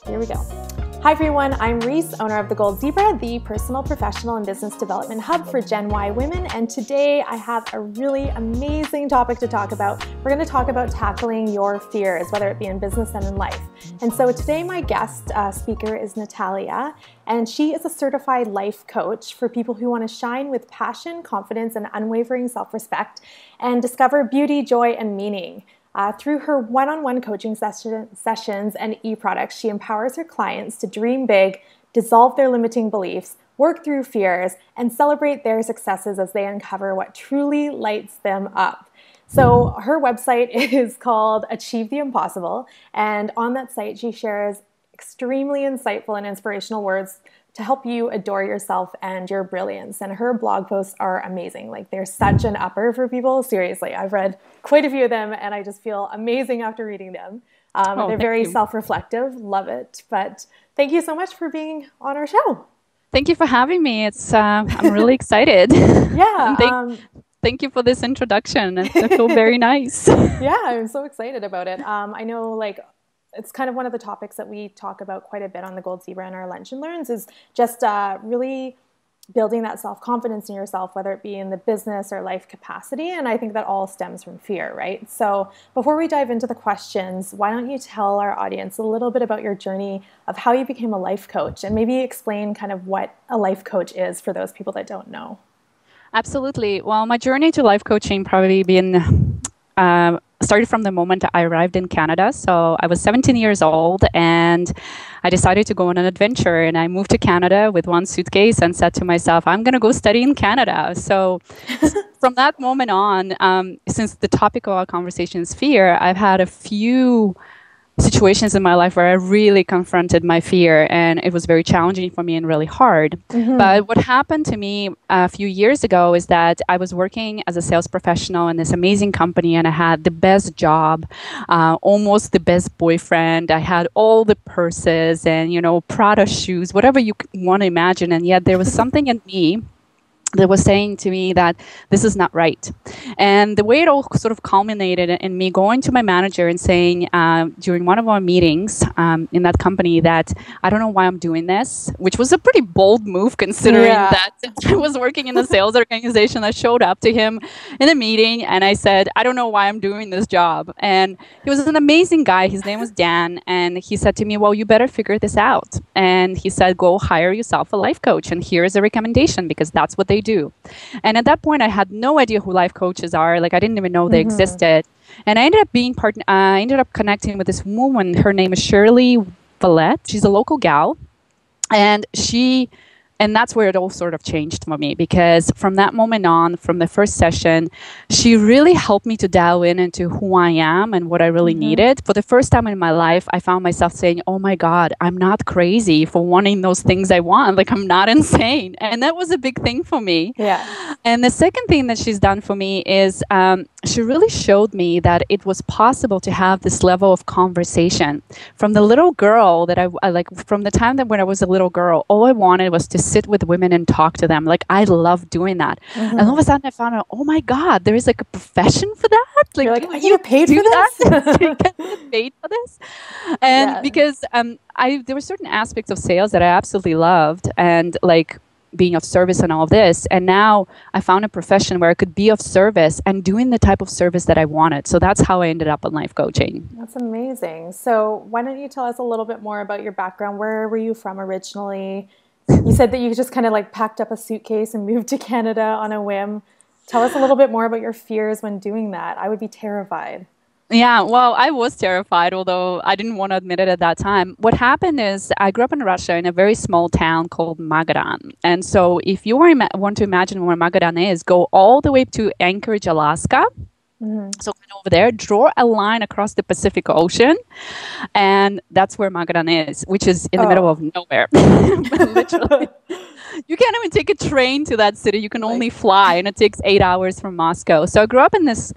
Here we go. Hi everyone, I'm Reese, owner of The Gold Zebra, the personal, professional, and business development hub for Gen Y women. And today I have a really amazing topic to talk about. We're going to talk about tackling your fears, whether it be in business and in life. And so today my guest speaker is Natalia, and she is a certified life coach for people who want to shine with passion, confidence, and unwavering self-respect and discover beauty, joy, and meaning. Through her one-on-one coaching sessions and e-products, she empowers her clients to dream big, dissolve their limiting beliefs, work through fears, and celebrate their successes as they uncover what truly lights them up. So her website is called Achieve the Impossible, and on that site she shares extremely insightful and inspirational words to help you adore yourself and your brilliance. And her blog posts are amazing. Like, they're such an upper for people. Seriously, I've read quite a few of them and I just feel amazing after reading them. They're very self-reflective. Love it. But thank you so much for being on our show. Thank you for having me. It's I'm really excited. Yeah. Thank you for this introduction. I feel very nice. Yeah, I'm so excited about it. I know, it's kind of one of the topics that we talk about quite a bit on the Gold Zebra in our Lunch and Learns, is just really building that self-confidence in yourself, whether it be in the business or life capacity. And I think that all stems from fear, right? So before we dive into the questions, why don't you tell our audience a little bit about your journey of how you became a life coach, and maybe explain kind of what a life coach is for those people that don't know. Absolutely. Well, my journey to life coaching probably been started from the moment I arrived in Canada. So I was 17 years old and I decided to go on an adventure, and I moved to Canada with one suitcase and said to myself, I'm going to go study in Canada. So from that moment on, since the topic of our conversation is fear, I've had a few situations in my life where I really confronted my fear, and it was very challenging for me and really hard. Mm-hmm. But what happened to me a few years ago is that I was working as a sales professional in this amazing company, and I had the best job, almost the best boyfriend. I had all the purses and, Prada shoes, whatever you want to imagine. And yet there was something in me that was saying to me that this is not right. And the way it all sort of culminated in me going to my manager and saying during one of our meetings in that company that I don't know why I'm doing this, which was a pretty bold move considering that I was working in a sales organization. I showed up to him in a meeting and I said, I don't know why I'm doing this job. And he was an amazing guy. His name was Dan. And he said to me, well, you better figure this out. And he said, go hire yourself a life coach. And here is a recommendation, because that's what they do. And at that point, I had no idea who life coaches are. I didn't even know they existed. And I ended up connecting with this woman. Her name is Shirley Valette. She's a local gal. And that's where it all sort of changed for me, because from that moment on, from the first session, she really helped me to dial into who I am and what I really needed. For the first time in my life, I found myself saying, oh my God, I'm not crazy for wanting those things I want. I'm not insane. And that was a big thing for me. Yeah. And the second thing that she's done for me is she really showed me that it was possible to have this level of conversation. From the little girl that from the time that when I was a little girl, all I wanted was to sit with women and talk to them. I love doing that. And all of a sudden I found out, oh my God, there is a profession for that. You're I get paid for this? You get paid for this? And because there were certain aspects of sales that I absolutely loved, and being of service and all of this. And now I found a profession where I could be of service and doing the type of service that I wanted. So that's how I ended up in life coaching. That's amazing. So why don't you tell us a little bit more about your background? Where were you from originally? You said that you just kind of packed up a suitcase and moved to Canada on a whim. Tell us a little bit more about your fears when doing that. I would be terrified. Yeah, well, I was terrified, although I didn't want to admit it at that time. What happened is I grew up in Russia in a very small town called Magadan. And so if you want to imagine where Magadan is, go all the way to Anchorage, Alaska. So over there, draw a line across the Pacific Ocean, and that's where Magadan is, which is in the middle of nowhere. Literally. You can't even take a train to that city. You can only fly, and it takes 8 hours from Moscow. So I grew up in this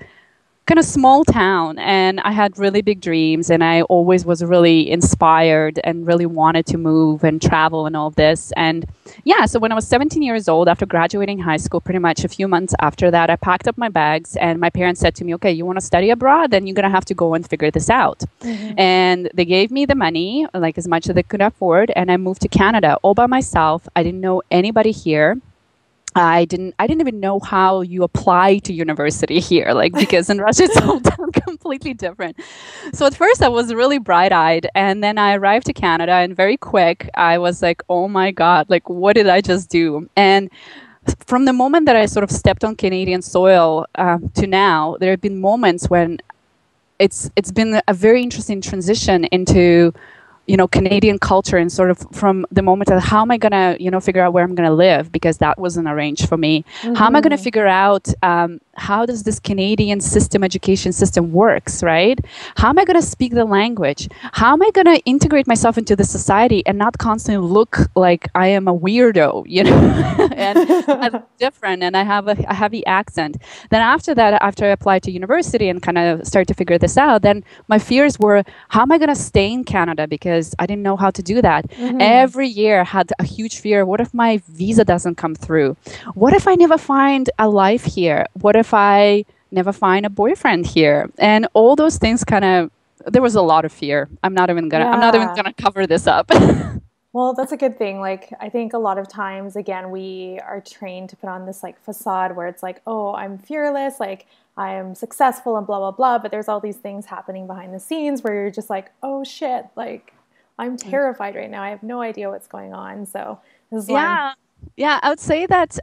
kind of small town, and I had really big dreams, and I always was really inspired and really wanted to move and travel and all of this. And yeah, so when I was 17 years old, after graduating high school, pretty much a few months after that, I packed up my bags, and my parents said to me, okay, you want to study abroad? Then you're going to have to go and figure this out. And they gave me the money, like as much as they could afford, and I moved to Canada all by myself. I didn't know anybody here. I didn't even know how you apply to university here, like, because in Russia it's all done completely different. So at first I was really bright-eyed, and then I arrived to Canada, and very quick I was like, oh my God, like, what did I just do? And from the moment that I sort of stepped on Canadian soil to now, there have been moments when it's been a very interesting transition into Canadian culture, and sort of from the moment of how am I going to, figure out where I'm going to live, because that wasn't arranged for me. How am I going to figure out how does this Canadian education system works, right? How am I going to speak the language? How am I going to integrate myself into the society and not constantly look like I am a weirdo, and I'm different, and I have a heavy accent. Then after that, after I applied to university and kind of started to figure this out, then my fears were, how am I going to stay in Canada? Because I didn't know how to do that. Every year I had a huge fear. What if my visa doesn't come through? What if I never find a life here? What if I never find a boyfriend here? And all those things there was a lot of fear. I'm not even gonna cover this up. Well, that's a good thing. Like, I think a lot of times, again, we are trained to put on this like facade where it's like, oh, I'm fearless, like I am successful and blah, blah, blah. But there's all these things happening behind the scenes where you're just like, oh shit, like I'm terrified right now. I have no idea what's going on. So this is why Yeah, I would say that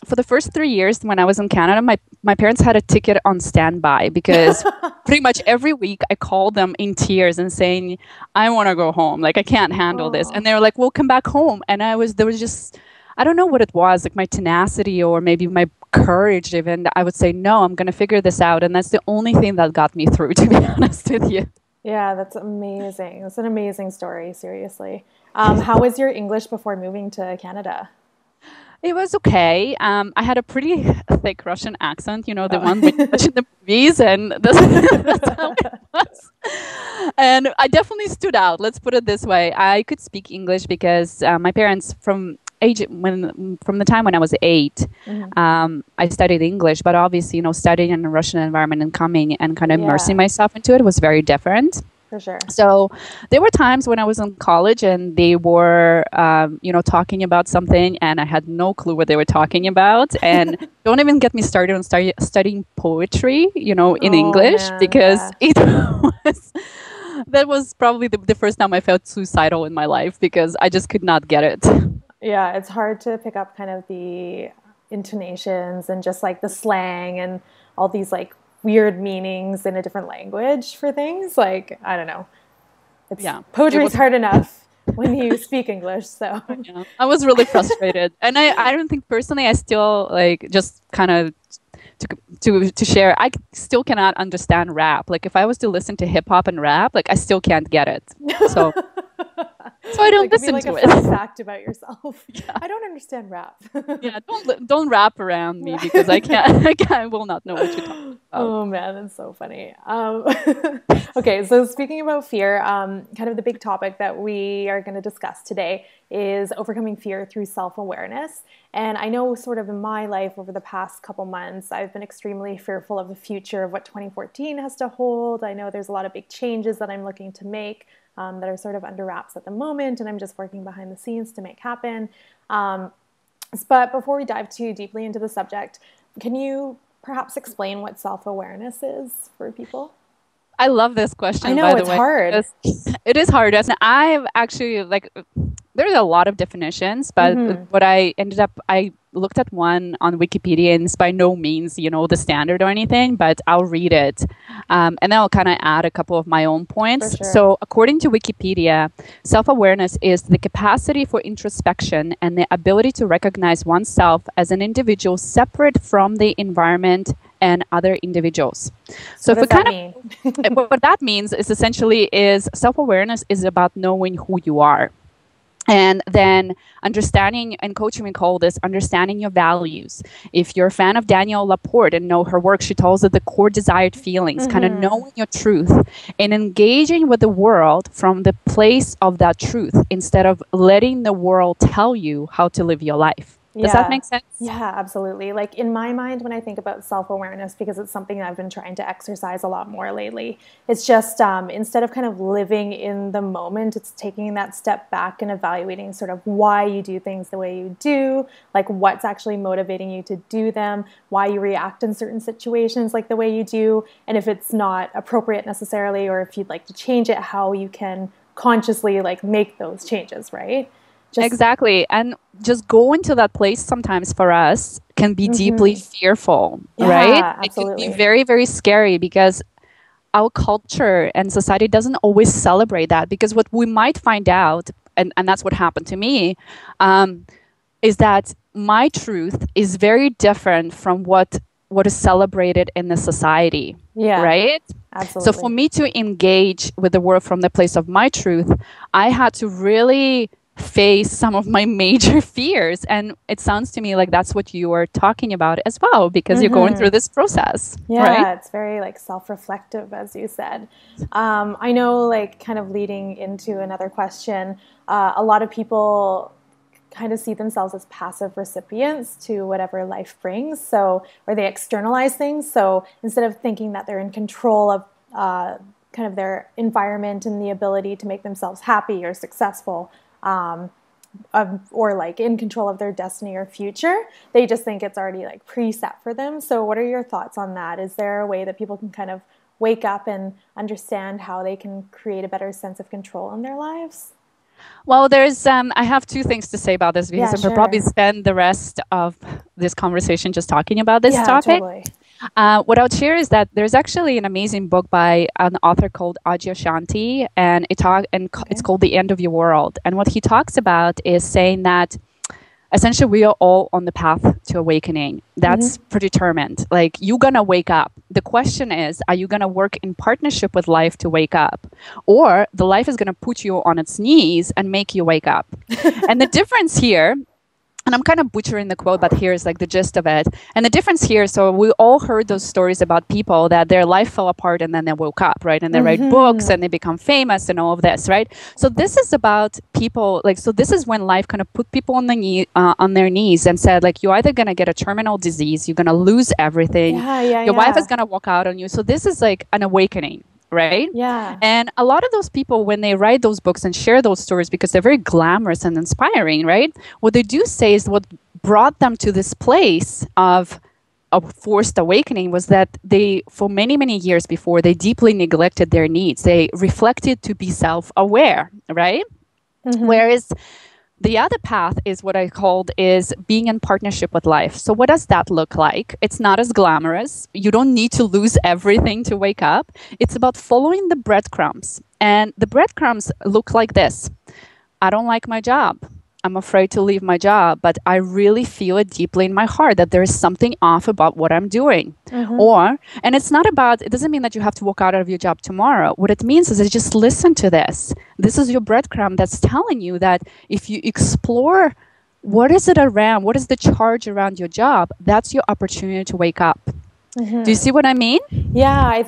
for the first 3 years when I was in Canada, my parents had a ticket on standby, because pretty much every week I called them in tears and saying, I want to go home. Like, I can't handle this. And they were like, well, come back home. And there was just, I don't know what it was, like my tenacity or maybe my courage even. I would say, no, I'm going to figure this out. And that's the only thing that got me through, to be honest with you. Yeah, that's amazing. That's an amazing story, seriously. How was your English before moving to Canada? It was okay. I had a pretty thick Russian accent, the one we watch in the movies, and that's how it was. And I definitely stood out. Let's put it this way. I could speak English because my parents, from the time when I was 8, I studied English, but obviously, studying in a Russian environment and coming and kind of immersing myself into it was very different. For sure. So there were times when I was in college and they were, talking about something, and I had no clue what they were talking about. And don't even get me started on studying poetry, in English, because it was... That was probably the first time I felt suicidal in my life, because I just could not get it. Yeah, it's hard to pick up kind of the intonations and just like the slang and all these like weird meanings in a different language for things. Like, I don't know. Poetry's hard enough when you speak English. So I was really frustrated. And I don't think personally I still like just kind of to share, I still cannot understand rap. Like, if I was to listen to hip hop and rap, like I still can't get it. So I don't listen to it. Fun fact about yourself. Yeah. I don't understand rap. Yeah, don't rap around me, because I can't. I will not know what you're talking about. Oh man, that's so funny. Okay, so speaking about fear, kind of the big topic that we are going to discuss today is overcoming fear through self-awareness. And I know sort of in my life over the past couple months, I've been extremely fearful of the future, of what 2014 has to hold. I know there's a lot of big changes that I'm looking to make that are sort of under wraps at the moment, and I'm just working behind the scenes to make happen. But before we dive too deeply into the subject, can you perhaps explain what self-awareness is for people? I love this question. I know, by the it's way. hard. It is hard. And I've actually, there's a lot of definitions, but what I looked at one on Wikipedia, and it's by no means, the standard or anything, but I'll read it. And then I'll kind of add a couple of my own points. Sure. So according to Wikipedia, self-awareness is the capacity for introspection and the ability to recognize oneself as an individual separate from the environment and other individuals. So what does that mean? What that means is essentially self-awareness is about knowing who you are. And then understanding, and coaching, we call this understanding your values. If you're a fan of Danielle Laporte and know her work, she tells it the core desired feelings, kind of knowing your truth and engaging with the world from the place of that truth instead of letting the world tell you how to live your life. Does that make sense? Yeah, absolutely. Like in my mind, when I think about self-awareness, because it's something I've been trying to exercise a lot more lately, it's just instead of kind of living in the moment, it's taking that step back and evaluating sort of why you do things the way you do, like what's actually motivating you to do them, why you react in certain situations like the way you do, and if it's not appropriate necessarily, or if you'd like to change it, how you can consciously like make those changes, right? Exactly. And just going to that place sometimes for us can be deeply fearful, right? Absolutely. It can be very, very scary because our culture and society doesn't always celebrate that. Because what we might find out, and that's what happened to me, is that my truth is very different from what is celebrated in the society, right? Absolutely. So for me to engage with the world from the place of my truth, I had to really face some of my major fears. And it sounds to me like that's what you are talking about as well, because you're going through this process. Right? It's very like self-reflective, as you said. I know, like kind of leading into another question, a lot of people kind of see themselves as passive recipients to whatever life brings. So, or they externalize things. So instead of thinking that they're in control of kind of their environment and the ability to make themselves happy or successful, or like in control of their destiny or future, they just think it's already like preset for them. So what are your thoughts on that? Is there a way that people can kind of wake up and understand how they can create a better sense of control in their lives? Well, there's I have two things to say about this, because I will probably spend the rest of this conversation just talking about this topic. Totally. What I would share is that there's actually an amazing book by an author called Ajay Shanti, and it's called The End of Your World. And what he talks about is saying that essentially we are all on the path to awakening. That's predetermined. Like, you're going to wake up. The question is, are you going to work in partnership with life to wake up? Or the life is going to put you on its knees and make you wake up. And the difference here, and I'm kind of butchering the quote, but here's like the gist of it. And the difference here, so we all heard those stories about people that their life fell apart and then they woke up, right? And they write books and they become famous and all of this, right? So this is about people, like, so this is when life kind of put people on their knees and said, like, you're either going to get a terminal disease, you're going to lose everything, your wife is going to walk out on you. So this is like an awakening. Right? Yeah. And a lot of those people, when they write those books and share those stories, because they're very glamorous and inspiring, right? What they do say is what brought them to this place of a forced awakening was that they, for many, many years before, they deeply neglected their needs. They reflected to be self-aware, right? Whereas the other path is what I called is being in partnership with life. So what does that look like? It's not as glamorous. You don't need to lose everything to wake up. It's about following the breadcrumbs. And the breadcrumbs look like this. I don't like my job. I'm afraid to leave my job, but I really feel it deeply in my heart that there is something off about what I'm doing. And it's not about, it doesn't mean that you have to walk out of your job tomorrow. What it means is that just listen to this. This is your breadcrumb that's telling you that if you explore what is it around, what is the charge around your job, that's your opportunity to wake up. Do you see what I mean? Yeah, I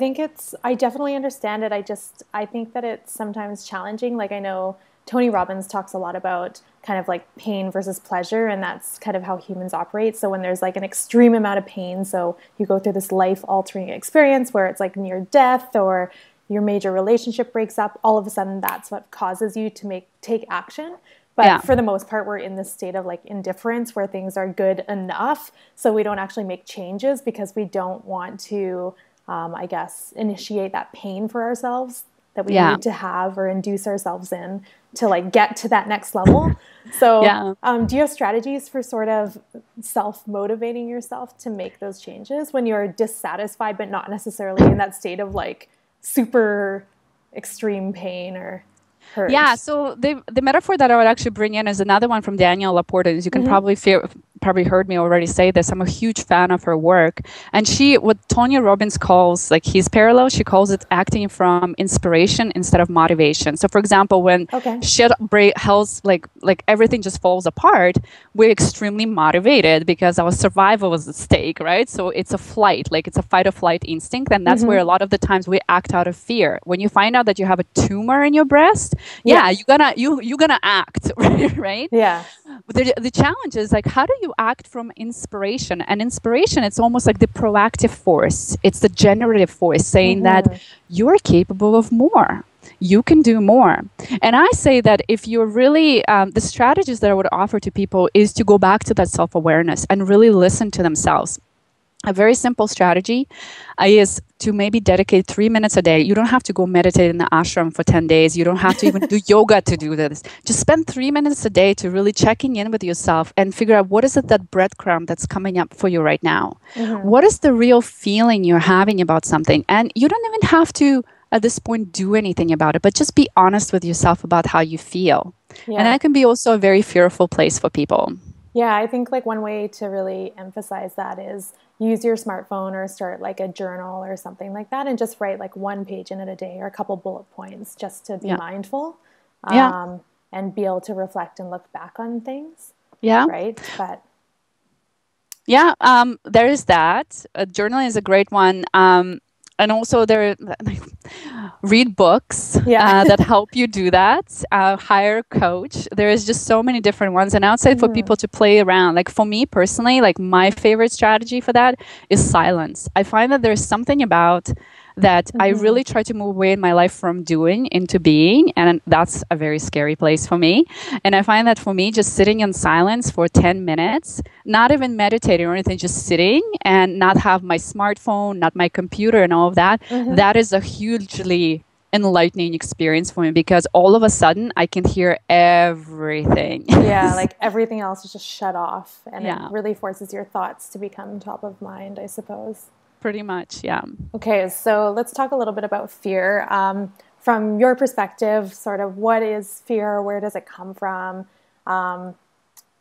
definitely understand it. I think that it's sometimes challenging. Like, I know Tony Robbins talks a lot about kind of like pain versus pleasure, and that's kind of how humans operate. So when there's like an extreme amount of pain, so you go through this life-altering experience where it's like near death or your major relationship breaks up, all of a sudden that's what causes you to take action. But for the most part, we're in this state of like indifference where things are good enough, so we don't actually make changes because we don't want to, I guess, initiate that pain for ourselves that we need to have or induce ourselves in to like get to that next level. So do you have strategies for sort of self-motivating yourself to make those changes when you're dissatisfied but not necessarily in that state of like super extreme pain or hurt? Yeah, so the metaphor that I would actually bring in is another one from Danielle Laporte, as you can probably probably heard me already say this. I'm a huge fan of her work. And what Tonya Robbins calls like his parallel, she calls it acting from inspiration instead of motivation. So for example, when shit health, like everything just falls apart, we're extremely motivated because our survival is at stake, right? So it's a flight, like it's a fight or flight instinct. And that's where a lot of the times we act out of fear. When you find out that you have a tumor in your breast, you're gonna act, right? Yeah. The challenge is like, how do you act from inspiration? And inspiration, it's almost like the proactive force. It's the generative force saying that you're capable of more. You can do more. And I say that if you're really, the strategies that I would offer to people is to go back to that self-awareness and really listen to themselves. A very simple strategy is to maybe dedicate 3 minutes a day. You don't have to go meditate in the ashram for 10 days. You don't have to even do yoga to do this. Just spend 3 minutes a day to really checking in with yourself and figure out what is it, that breadcrumb that's coming up for you right now. What is the real feeling you're having about something? And you don't even have to, at this point, do anything about it, but just be honest with yourself about how you feel. And that can be also a very fearful place for people. Yeah, I think like one way to really emphasize that is use your smartphone or start like a journal or something like that and just write like 1 page in it a day or a couple bullet points just to be mindful and be able to reflect and look back on things. Yeah. Right. But there is that. Journaling is a great one. And also read books that help you do that. Hire a coach. There is just so many different ones. And I would say for people to play around. Like for me personally, like my favorite strategy for that is silence. I find that there's something about that I really try to move away in my life from doing into being. And that's a very scary place for me. And I find that for me, just sitting in silence for 10 minutes, not even meditating or anything, just sitting and not have my smartphone, not my computer and all of that, that is a hugely enlightening experience for me because all of a sudden I can hear everything. Yeah, like everything else is just shut off and it really forces your thoughts to become top of mind, I suppose. Pretty much, yeah. Okay, so let's talk a little bit about fear. From your perspective, sort of what is fear? Where does it come from?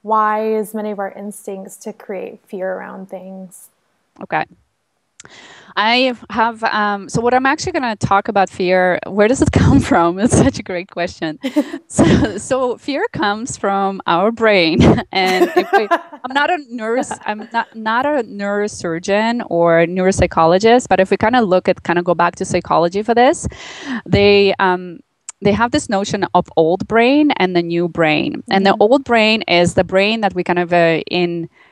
Why is many of our instincts to create fear around things? Okay. I have, so what I'm actually going to talk about fear, where does it come from? It's such a great question. So fear comes from our brain. And I'm not a nurse, I'm not a neurosurgeon or neuropsychologist, but if we kind of go back to psychology for this, they have this notion of old brain and the new brain. And the old brain is the brain that we kind of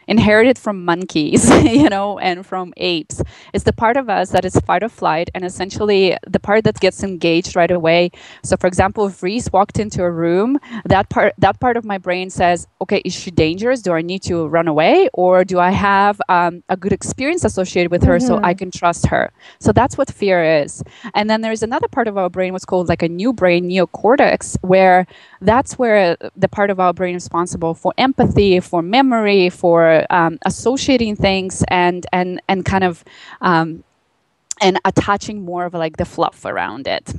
inherited from monkeys, and from apes. It's the part of us that is fight or flight, and essentially the part that gets engaged right away. So for example, if Reese walked into a room, that part of my brain says, okay, is she dangerous? Do I need to run away? Or do I have a good experience associated with her so I can trust her? So that's what fear is. And then there's another part of our brain, what's called like a new brain, neocortex, where that's where the part of our brain is responsible for empathy, for memory, for associating things and kind of and attaching more of like the fluff around it.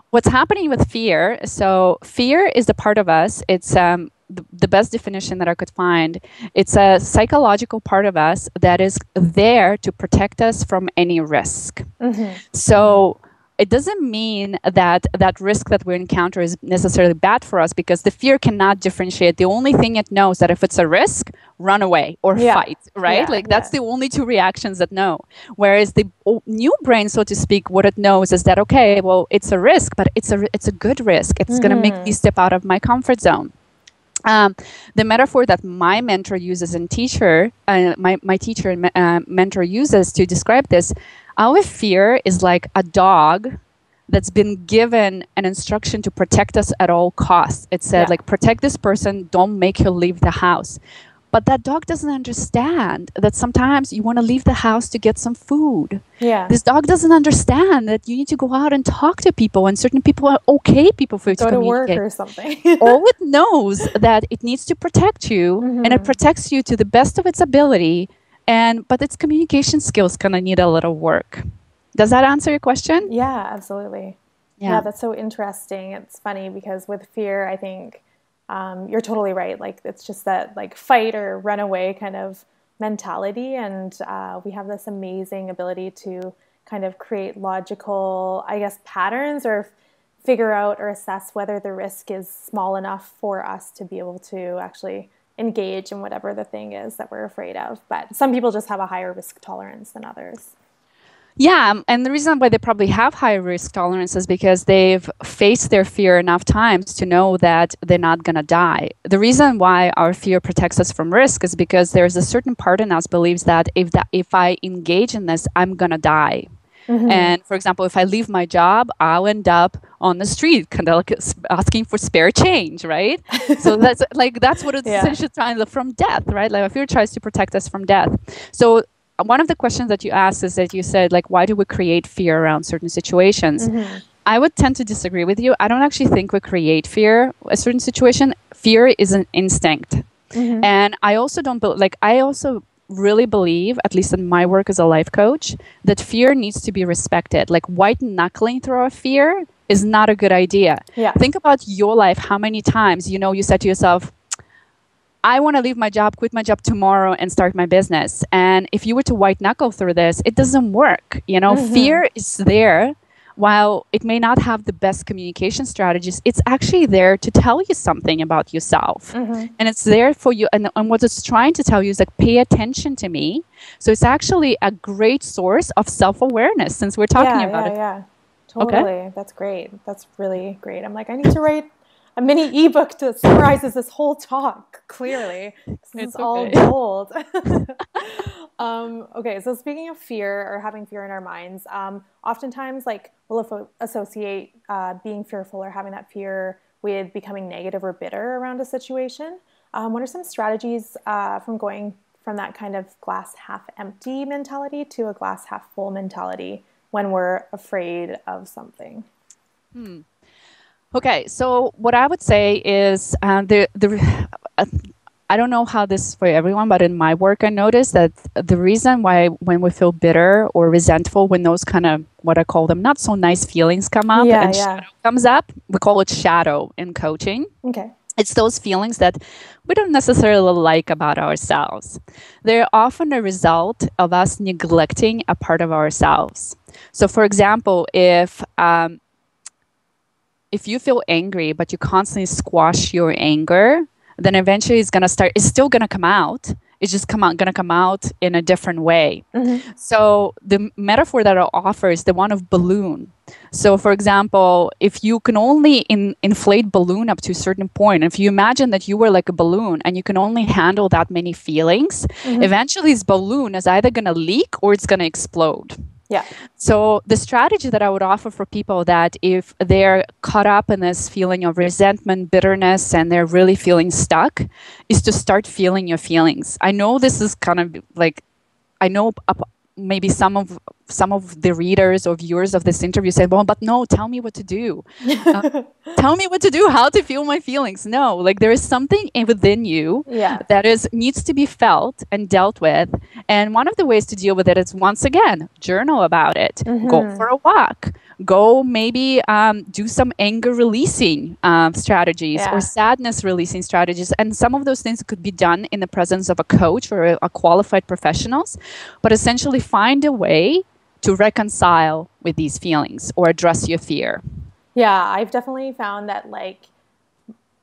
What's happening with fear? So fear is the part of us. It's the best definition that I could find. It's a psychological part of us that is there to protect us from any risk. So it doesn't mean that that risk that we encounter is necessarily bad for us because the fear cannot differentiate. The only thing it knows that if it's a risk, run away or fight, right? That's the only two reactions that know. Whereas the new brain, so to speak, what it knows is that, okay, well, it's a risk, but it's a good risk. It's going to make me step out of my comfort zone. The metaphor that my mentor uses and teacher, my teacher and mentor uses to describe this, our fear is like a dog that's been given an instruction to protect us at all costs. It said, like, protect this person, don't make her leave the house. But that dog doesn't understand that sometimes you want to leave the house to get some food. This dog doesn't understand that you need to go out and talk to people, and certain people are okay people for you to communicate. Go to work or something. All it knows that it needs to protect you, and it protects you to the best of its ability. But its communication skills kind of need a little work. Does that answer your question? Yeah, absolutely. Yeah, that's so interesting. It's funny because with fear, I think you're totally right. Like it's just that like fight or run away kind of mentality. And we have this amazing ability to kind of create logical, I guess, patterns or figure out or assess whether the risk is small enough for us to be able to actually engage in whatever the thing is that we're afraid of. But some people just have a higher risk tolerance than others. Yeah, and the reason why they probably have high risk tolerance is because they've faced their fear enough times to know that they're not going to die. The reason why our fear protects us from risk is because there's a certain part in us believes that if I engage in this, I'm going to die. Mm-hmm. And for example, if I leave my job, I'll end up on the street, kind of like asking for spare change, right? So that's what it's essentially trying to from death, right? Like fear tries to protect us from death. So one of the questions that you asked is that you said, like, why do we create fear around certain situations? Mm-hmm. I would tend to disagree with you. I don't actually think we create fear a certain situation. Fear is an instinct. Mm-hmm. And I also really believe, at least in my work as a life coach, that fear needs to be respected. Like white knuckling through our fear is not a good idea. Yeah. Think about your life. How many times, you said to yourself, I want to leave my job, quit my job tomorrow and start my business. And if you were to white knuckle through this, it doesn't work. Mm-hmm. Fear is there. While it may not have the best communication strategies, it's actually there to tell you something about yourself. Mm-hmm. And it's there for you. And what it's trying to tell you is like, pay attention to me. So it's actually a great source of self-awareness since we're talking about it. Yeah, totally. Okay. That's great. That's really great. I'm like, I need to write a mini ebook to summarizes this whole talk clearly. This is all gold. Okay, so speaking of fear or having fear in our minds, oftentimes like we'll associate being fearful or having that fear with becoming negative or bitter around a situation. What are some strategies from going from that kind of glass half empty mentality to a glass half full mentality when we're afraid of something? Okay, so what I would say is I don't know how this is for everyone, but in my work, I noticed that the reason why when we feel bitter or resentful, when those kind of, what I call them, not so nice feelings come up shadow comes up, we call it shadow in coaching. Okay. It's those feelings that we don't necessarily like about ourselves. They're often a result of us neglecting a part of ourselves. So for example, if you feel angry, but you constantly squash your anger, then eventually it's still going to come out. It's just going to come out in a different way. Mm-hmm. So the metaphor that I'll offer is the one of balloon. So for example, if you can only inflate balloon up to a certain point, if you imagine that you were like a balloon and you can only handle that many feelings, eventually this balloon is either going to leak or it's going to explode. Yeah. So the strategy that I would offer for people that if they're caught up in this feeling of resentment, bitterness, and they're really feeling stuck, is to start feeling your feelings. I know this is kind of like, I know maybe some of the readers or viewers of this interview say, well, but no, tell me what to do. Tell me what to do, how to feel my feelings. No, like there is something within you that needs to be felt and dealt with. And one of the ways to deal with it is, once again, journal about it. Mm-hmm. Go for a walk. Go maybe do some anger releasing strategies or sadness releasing strategies. And some of those things could be done in the presence of a coach or a qualified professionals. But essentially find a way to reconcile with these feelings or address your fear. Yeah, I've definitely found that like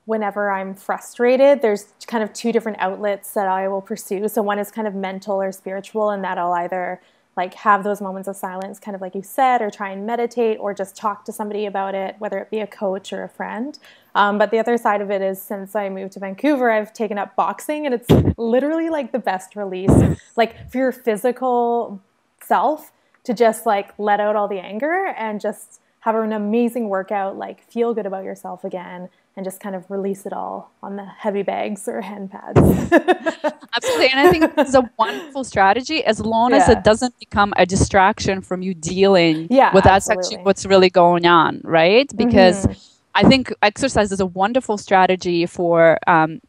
whenever I'm frustrated, there's kind of two different outlets that I will pursue. So one is kind of mental or spiritual, and that I'll either like have those moments of silence, kind of like you said, or try and meditate or just talk to somebody about it, whether it be a coach or a friend. But the other side of it is, since I moved to Vancouver, I've taken up boxing, and it's literally like the best release, like for your physical self, to just like let out all the anger and just have an amazing workout, like feel good about yourself again, and just kind of release it all on the heavy bags or hand pads. Absolutely. And I think it's a wonderful strategy as long as it doesn't become a distraction from you dealing with that's actually what's really going on, right? Because I think exercise is a wonderful strategy for kind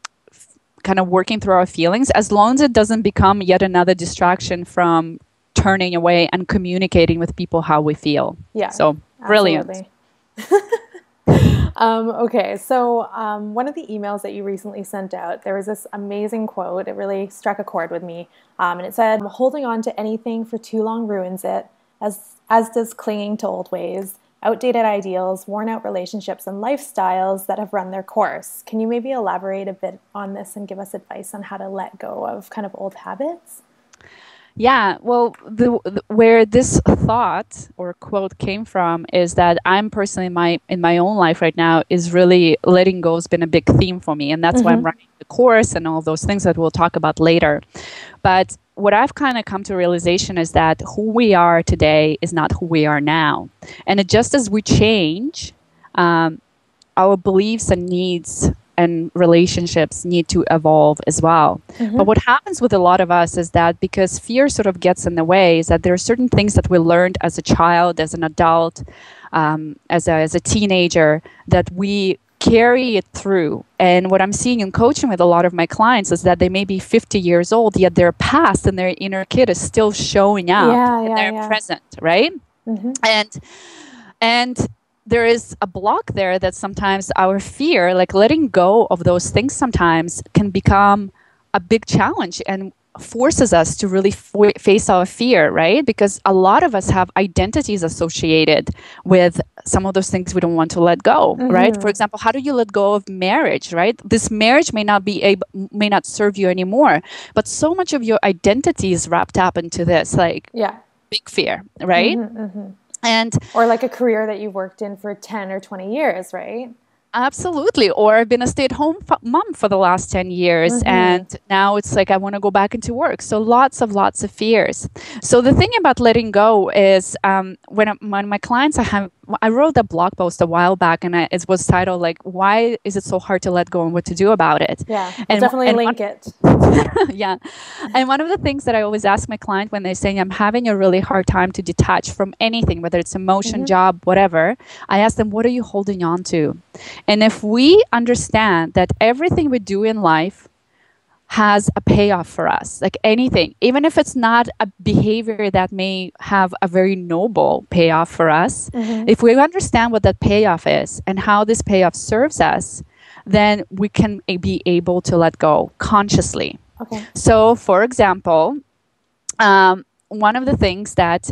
of working through our feelings, as long as it doesn't become yet another distraction from turning away and communicating with people how we feel. Yeah. So brilliant. Okay, so one of the emails that you recently sent out, there was this amazing quote. It really struck a chord with me. And it said, holding on to anything for too long ruins it, as does clinging to old ways, outdated ideals, worn out relationships, and lifestyles that have run their course. Can you maybe elaborate a bit on this and give us advice on how to let go of kind of old habits? Yeah, well, where this thought or quote came from is that I'm personally in my own life right now is really letting go has been a big theme for me, and that's why I'm Mm-hmm. writing the course and all those things that we'll talk about later. But what I've kind of come to realization is that who we are today is not who we are now, and it just as we change, our beliefs and needs and relationships need to evolve as well. Mm-hmm. But what happens with a lot of us is that because fear sort of gets in the way, is that there are certain things that we learned as a child, as an adult, as a teenager, that we carry it through. And what I'm seeing in coaching with a lot of my clients is that they may be 50 years old, yet their past and their inner kid is still showing up in their present, right? Mm-hmm. And there is a block there that sometimes our fear, like letting go of those things sometimes can become a big challenge and forces us to really face our fear, right? Because a lot of us have identities associated with some of those things we don't want to let go, right? For example, how do you let go of marriage, right? This marriage may not serve you anymore, but so much of your identity is wrapped up into this, like big fear, right? Mm-hmm, mm-hmm. And or like a career that you've worked in for 10 or 20 years, right? Absolutely. Or I've been a stay-at-home mom for the last 10 years, and now it's like I want to go back into work. So lots of fears. So the thing about letting go is when my clients, I wrote a blog post a while back, and it was titled like, "Why is it so hard to let go and what to do about it?" Yeah, we'll definitely link it. Yeah. And one of the things that I always ask my client when they're saying I'm having a really hard time to detach from anything, whether it's emotion, job, whatever, I ask them, what are you holding on to? And if we understand that everything we do in life has a payoff for us, like anything, even if it's not a behavior that may have a very noble payoff for us, if we understand what that payoff is and how this payoff serves us, then we can be able to let go consciously. Okay. So, for example, one of the things that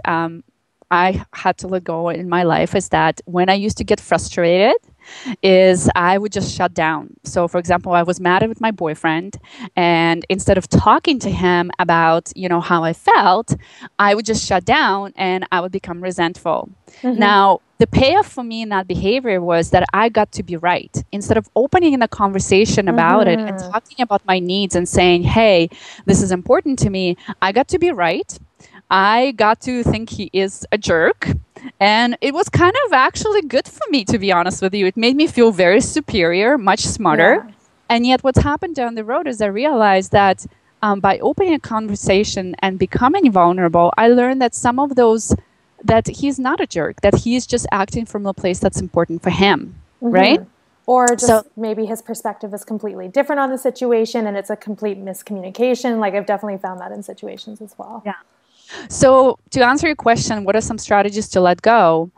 I had to let go in my life is that when I used to get frustrated, is I would just shut down. So, for example, I was mad with my boyfriend, and instead of talking to him about, how I felt, I would just shut down and I would become resentful. Now, the payoff for me in that behavior was that I got to be right. Instead of opening a conversation about it and talking about my needs and saying, hey, this is important to me, I got to be right. I got to think he is a jerk. And it was kind of actually good for me, to be honest with you. It made me feel very superior, much smarter. Yeah. And yet what's happened down the road is I realized that by opening a conversation and becoming vulnerable, I learned that some of those, that he's not a jerk, that he's just acting from a place that's important for him, right? Or just maybe his perspective is completely different on the situation and it's a complete miscommunication. Like I've definitely found that in situations as well. Yeah. So to answer your question, what are some strategies to let go?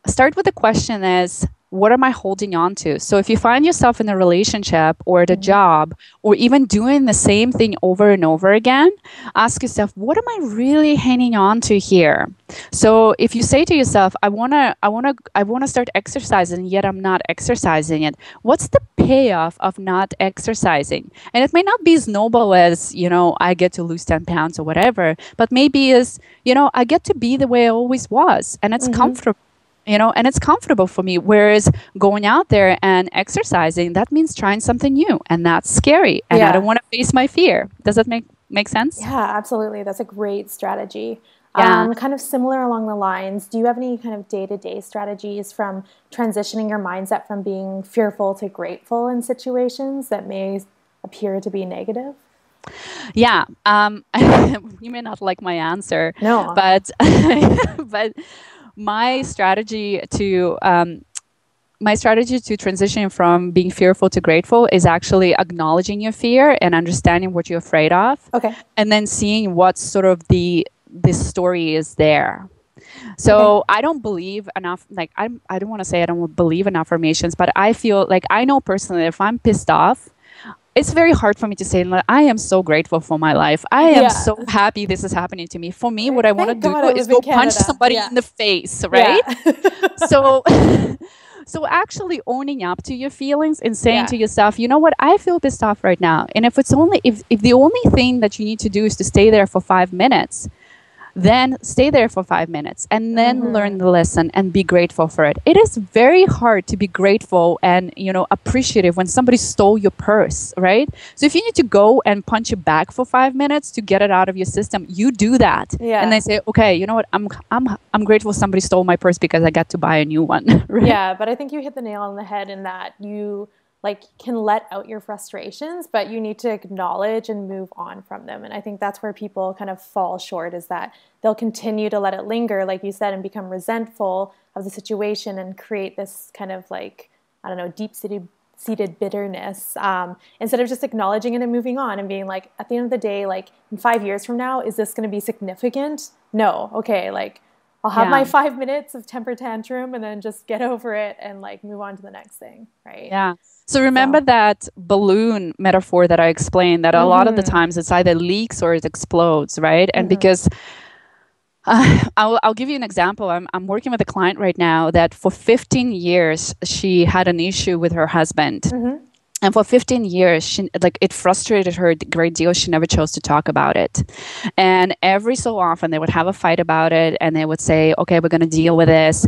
Start with the question is, what am I holding on to? So if you find yourself in a relationship or at a job or even doing the same thing over and over again, ask yourself, what am I really hanging on to here? So if you say to yourself, I want to start exercising, yet I'm not exercising it. What's the payoff of not exercising? And it may not be as noble as, I get to lose 10 pounds or whatever, but maybe is, I get to be the way I always was, and it's comfortable. And it's comfortable for me. Whereas going out there and exercising, that means trying something new, and that's scary. And I don't want to face my fear. Does that make sense? Yeah, absolutely. That's a great strategy. Yeah. Kind of similar along the lines, do you have any kind of day-to-day strategies from transitioning your mindset from being fearful to grateful in situations that may appear to be negative? Yeah. You may not like my answer. No. But my strategy to transition from being fearful to grateful is actually acknowledging your fear and understanding what you're afraid of. Okay. And then seeing what sort of the story is there. So I don't believe enough, like I don't want to say I don't believe in affirmations, but I feel like I know personally if I'm pissed off, it's very hard for me to say, like, I am so grateful for my life. I am Yeah. so happy this is happening to me. For me, what Like, I want to thank do God I is live in go punch Canada. somebody Yeah. in the face, Yeah. right? So, so actually owning up to your feelings and saying to yourself, you know what, I feel pissed off right now. And if it's only, if the only thing that you need to do is to stay there for 5 minutes, then stay there for 5 minutes and then learn the lesson and be grateful for it. It is very hard to be grateful and, you know, appreciative when somebody stole your purse, right? So if you need to go and punch it back for 5 minutes to get it out of your system, you do that. Yeah. And they say, okay, you know what? I'm grateful somebody stole my purse because I got to buy a new one. Right? Yeah, but I think you hit the nail on the head in that you like can let out your frustrations, but you need to acknowledge and move on from them. And I think that's where people kind of fall short, is that they'll continue to let it linger, like you said, and become resentful of the situation and create this kind of like, I don't know, deep-seated bitterness, instead of just acknowledging it and moving on and being like, at the end of the day, like in 5 years from now, is this going to be significant? No. Okay. Like, I'll have my 5 minutes of temper tantrum and then just get over it and like move on to the next thing, right? Yeah. So remember that balloon metaphor that I explained, that a lot of the times it's either leaks or it explodes, right? And because I'll give you an example. I'm working with a client right now that for 15 years, she had an issue with her husband. And for 15 years, it frustrated her a great deal. She never chose to talk about it. And every so often, they would have a fight about it, and they would say, okay, we're going to deal with this.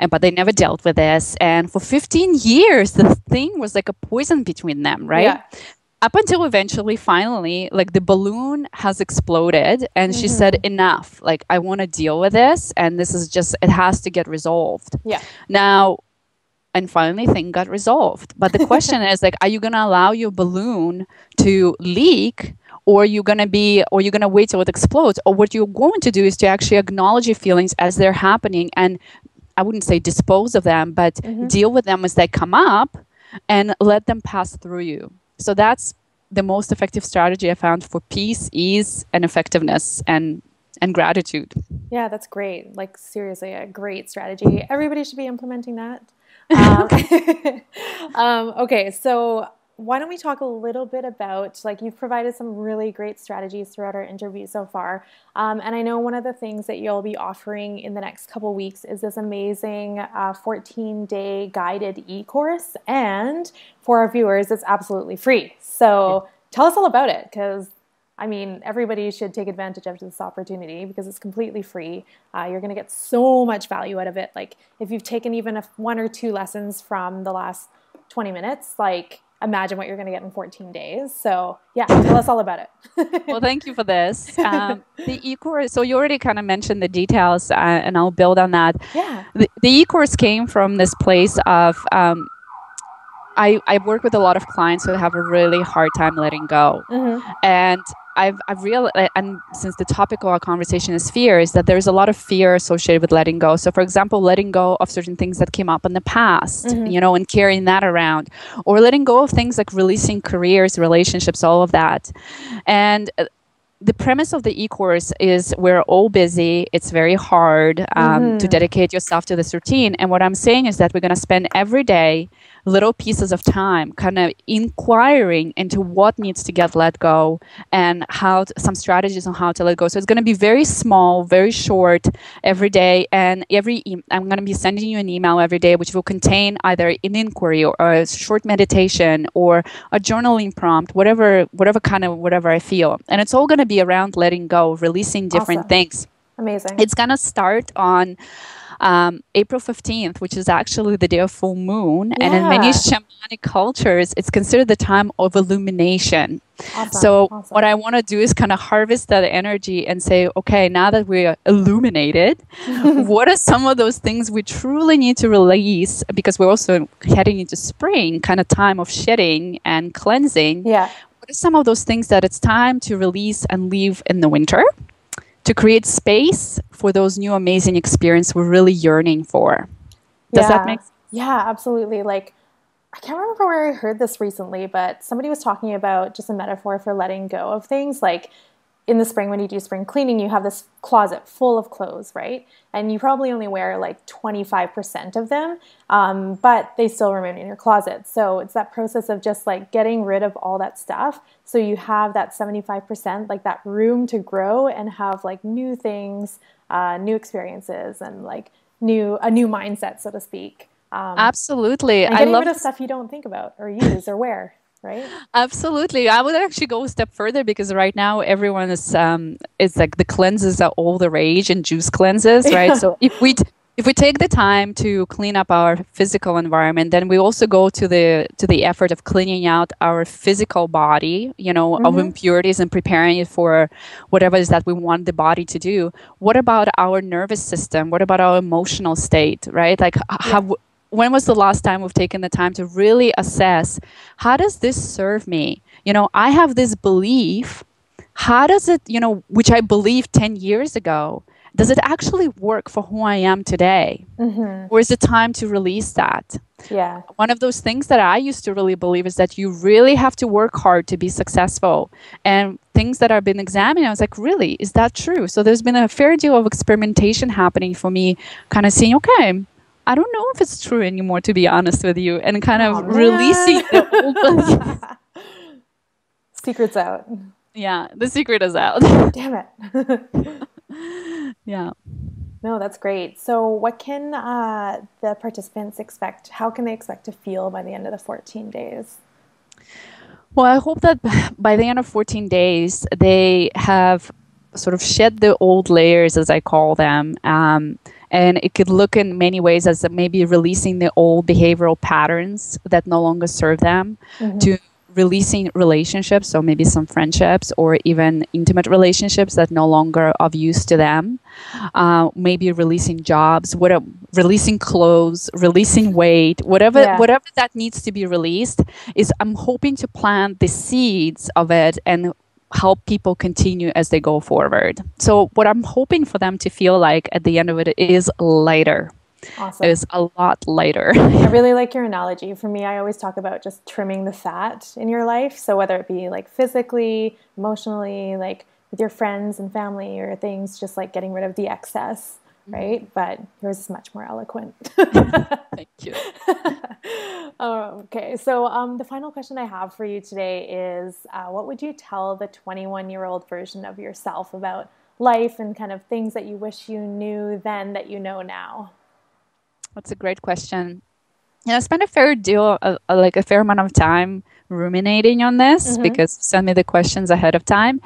But they never dealt with this. And for 15 years, the thing was like a poison between them, right? Yeah. Up until eventually, finally, like the balloon has exploded, and she said, enough. Like, I want to deal with this, and this is just, it has to get resolved. Yeah. Now, and finally thing got resolved. But the question is, like, are you going to allow your balloon to leak, or you're going to wait till it explodes? Or what you're going to do is to actually acknowledge your feelings as they're happening, and I wouldn't say dispose of them, but deal with them as they come up and let them pass through you. So that's the most effective strategy I found for peace, ease, and effectiveness, and gratitude. Yeah, that's great. Like, seriously, a great strategy. Everybody should be implementing that. Okay, so why don't we talk a little bit about, like, you've provided some really great strategies throughout our interview so far. And I know one of the things that you'll be offering in the next couple weeks is this amazing 14-day guided e-course. And for our viewers, it's absolutely free. So tell us all about it, because I mean, everybody should take advantage of this opportunity because it's completely free. You're going to get so much value out of it. Like, if you've taken even one or two lessons from the last 20 minutes, like, imagine what you're going to get in 14 days. So yeah, tell us all about it. Well, thank you for this. The e-course, so you already kind of mentioned the details, and I'll build on that. Yeah. The e-course came from this place of, I work with a lot of clients who have a really hard time letting go. And I've realized, and since the topic of our conversation is fear, is that there's a lot of fear associated with letting go. So, for example, letting go of certain things that came up in the past, you know, and carrying that around, or letting go of things like releasing careers, relationships, all of that. And the premise of the e-course is we're all busy. It's very hard to dedicate yourself to this routine. And what I'm saying is that we're going to spend every day little pieces of time kind of inquiring into what needs to get let go and some strategies on how to let go. So it's going to be very small, very short every day. And I'm going to be sending you an email every day, which will contain either an inquiry or a short meditation or a journaling prompt, whatever I feel. And it's all going to be around letting go, releasing different things. Amazing. It's going to start on April 15th, which is actually the day of full moon. And in many shamanic cultures, it's considered the time of illumination. So what I want to do is kind of harvest that energy and say, okay, now that we're illuminated, what are some of those things we truly need to release? Because we're also heading into spring, kind of time of shedding and cleansing. Yeah. What are some of those things that it's time to release and leave in the winter, to create space for those new amazing experiences we're really yearning for? Does that make sense? Yeah, absolutely. Like, I can't remember where I heard this recently, but somebody was talking about just a metaphor for letting go of things. Like, in the spring, when you do spring cleaning, you have this closet full of clothes, right? And you probably only wear like 25% of them, but they still remain in your closet. So it's that process of just like getting rid of all that stuff. So you have that 75%, like that room to grow and have like new things, new experiences, and like a new mindset, so to speak. Absolutely. And I getting love rid of this. stuff you don't think about or use or wear, right? Absolutely. I would actually go a step further because right now everyone is it's like the cleanses are all the rage and juice cleanses, right? Yeah. So if we take the time to clean up our physical environment, then we also go to the effort of cleaning out our physical body, you know, of Mm-hmm. impurities and preparing it for whatever it is that we want the body to do. What about our nervous system? What about our emotional state, right? Like Yeah. have when was the last time we've taken the time to really assess, how does this serve me? You know, I have this belief. How does it, you know, which I believed 10 years ago, does it actually work for who I am today? Mm-hmm. Or is it time to release that? Yeah. One of those things that I used to really believe is that you really have to work hard to be successful. And things that I've been examining, I was like, really, is that true? So there's been a fair deal of experimentation happening for me, kind of seeing, okay, I don't know if it's true anymore, to be honest with you, and kind Oh of releasing man. the old beliefs. Secret's out. Yeah, the secret is out. Damn it. Yeah. No, that's great. So, what can the participants expect? How can they expect to feel by the end of the 14 days? Well, I hope that by the end of 14 days, they have sort of shed the old layers, as I call them. And it could look in many ways as maybe releasing the old behavioral patterns that no longer serve them, Mm-hmm. to releasing relationships, so maybe some friendships or even intimate relationships that no longer of use to them. Maybe releasing jobs, releasing clothes, releasing weight, Yeah. whatever that needs to be released. Is I'm hoping to plant the seeds of it and help people continue as they go forward. So what I'm hoping for them to feel like at the end of it is lighter. Awesome. Is a lot lighter. I really like your analogy. For me, I always talk about just trimming the fat in your life. So whether it be like physically, emotionally, like with your friends and family or things, just like getting rid of the excess, right? But yours is much more eloquent. Thank you. Okay, so the final question I have for you today is what would you tell the 21-year-old version of yourself about life and kind of things that you wish you knew then that you know now? That's a great question. Yeah, I spent a fair deal, like a fair amount of time ruminating on this Mm-hmm. because you sent me the questions ahead of time.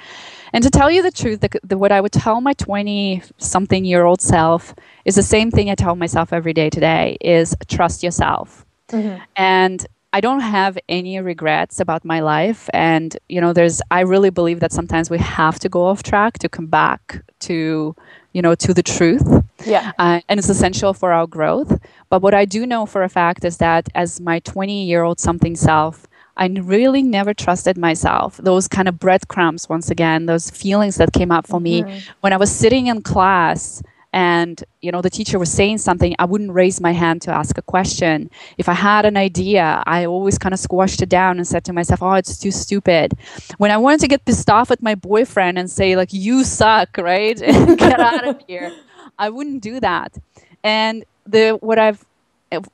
And to tell you the truth, what I would tell my 20-something-year-old self is the same thing I tell myself every day today, is trust yourself. Mm-hmm. And I don't have any regrets about my life. And, you know, I really believe that sometimes we have to go off track to come back to, you know, to the truth. Yeah. And it's essential for our growth. But what I do know for a fact is that as my 20-year-old something self, I really never trusted myself. Those kind of breadcrumbs, once again, those feelings that came up for me Mm-hmm. when I was sitting in class and, you know, the teacher was saying something, I wouldn't raise my hand to ask a question. If I had an idea, I always kind of squashed it down and said to myself, oh, it's too stupid. When I wanted to get pissed off at my boyfriend and say, like, you suck, right? And get out of here, I wouldn't do that. And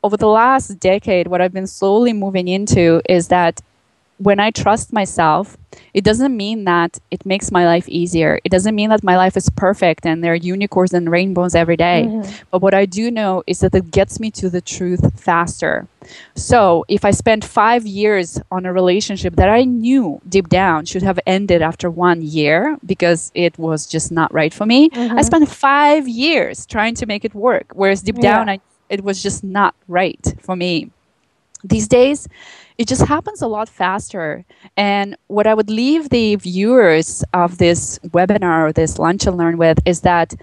over the last decade, what I've been slowly moving into is that when I trust myself, it doesn't mean that it makes my life easier. It doesn't mean that my life is perfect and there are unicorns and rainbows every day. Mm-hmm. But what I do know is that it gets me to the truth faster. So if I spent 5 years on a relationship that I knew deep down should have ended after 1 year because it was just not right for me, I Mm-hmm. spent 5 years trying to make it work. Whereas deep down, Yeah. it was just not right for me. These days, it just happens a lot faster. And what I would leave the viewers of this webinar or this Lunch and Learn with is that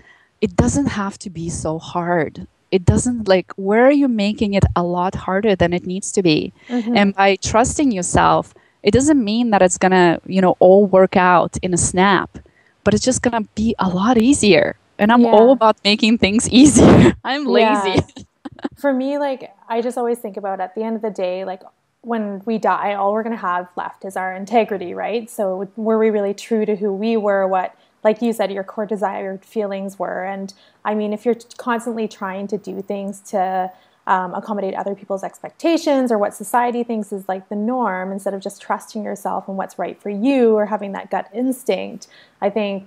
it doesn't have to be so hard. It doesn't, like, where are you making it a lot harder than it needs to be? Mm-hmm. And by trusting yourself, it doesn't mean that it's going to, you know, all work out in a snap, but it's just going to be a lot easier. And I'm all Yeah. about making things easier. I'm lazy. Yeah. For me, like, I just always think about at the end of the day, like, when we die, all we're going to have left is our integrity, right? So were we really true to who we were, what like you said, your core desired feelings were. And I mean, if you're constantly trying to do things to accommodate other people's expectations or what society thinks is like the norm, instead of just trusting yourself and what's right for you or having that gut instinct, I think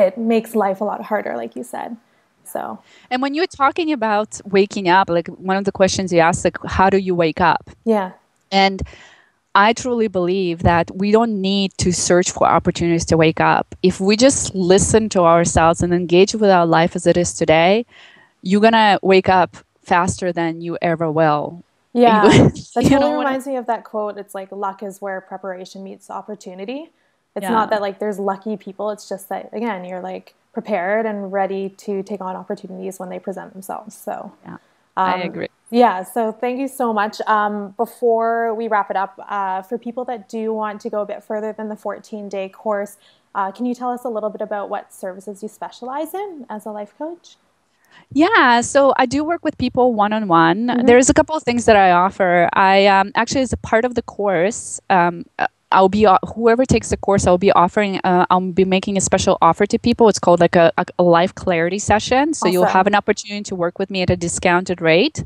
it makes life a lot harder, like you said. So, and when you're talking about waking up, like one of the questions you asked, like, how do you wake up? Yeah. And I truly believe that we don't need to search for opportunities to wake up. If we just listen to ourselves and engage with our life as it is today, you're going to wake up faster than you ever will. Yeah, that totally reminds me of that quote. It's like, luck is where preparation meets opportunity. It's not that like there's lucky people. It's just that, again, you're like prepared and ready to take on opportunities when they present themselves. So yeah, I agree. Yeah, so thank you so much. Before we wrap it up, for people that do want to go a bit further than the 14-day course, can you tell us a little bit about what services you specialize in as a life coach? Yeah, so I do work with people one-on-one. Mm-hmm. There's a couple of things that I offer. I actually, as a part of the course, I'll be whoever takes the course, I'll be offering. I'll be making a special offer to people. It's called like a life clarity session. So you'll have an opportunity to work with me at a discounted rate.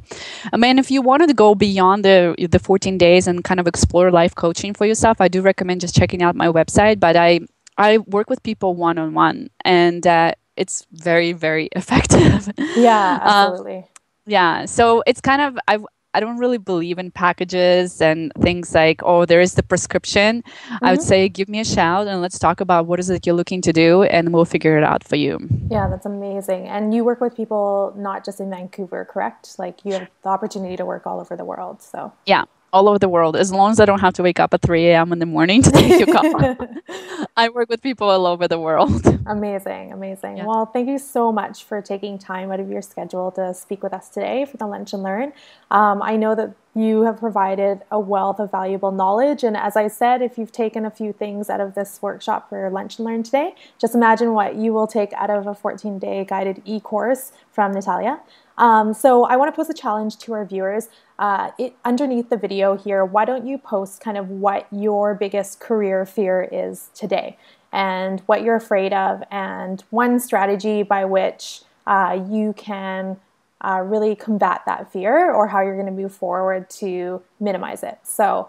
I mean, if you wanted to go beyond the 14 days and kind of explore life coaching for yourself, I do recommend just checking out my website. But I work with people one-on-one, and it's very, very effective. Yeah, absolutely. Yeah, so it's kind of I don't really believe in packages and things like, oh, there is the prescription. Mm-hmm. I would say give me a shout and let's talk about what is it you're looking to do, and we'll figure it out for you. Yeah, that's amazing. And you work with people not just in Vancouver, correct? Like you have the opportunity to work all over the world. So yeah, all over the world, as long as I don't have to wake up at 3 a.m. in the morning to take your call. I work with people all over the world. Amazing, amazing. Yeah. Well, thank you so much for taking time out of your schedule to speak with us today for the Lunch and Learn. I know that you have provided a wealth of valuable knowledge. And as I said, if you've taken a few things out of this workshop for Lunch and Learn today, just imagine what you will take out of a 14-day guided e-course from Natalia. So I want to pose a challenge to our viewers. Underneath the video here, why don't you post kind of what your biggest career fear is today and what you're afraid of, and one strategy by which you can really combat that fear, or how you're going to move forward to minimize it. So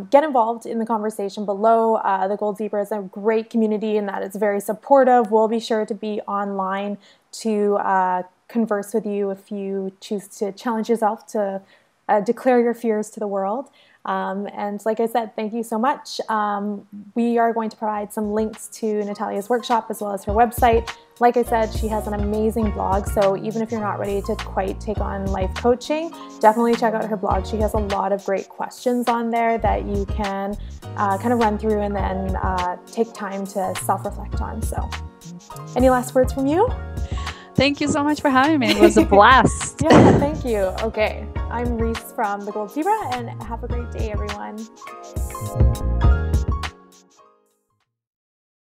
get involved in the conversation below. The Gold Zebra is a great community in that it's very supportive. We'll be sure to be online to converse with you if you choose to challenge yourself to declare your fears to the world. And like I said, thank you so much. We are going to provide some links to Natalia's workshop as well as her website. Like I said, she has an amazing blog, so even if you're not ready to quite take on life coaching, definitely check out her blog. She has a lot of great questions on there that you can kind of run through and then take time to self-reflect on. So any last words from you? Thank you so much for having me. It was a blast. Yeah, thank you. Okay, I'm Reese from the Gold Zebra, and have a great day, everyone.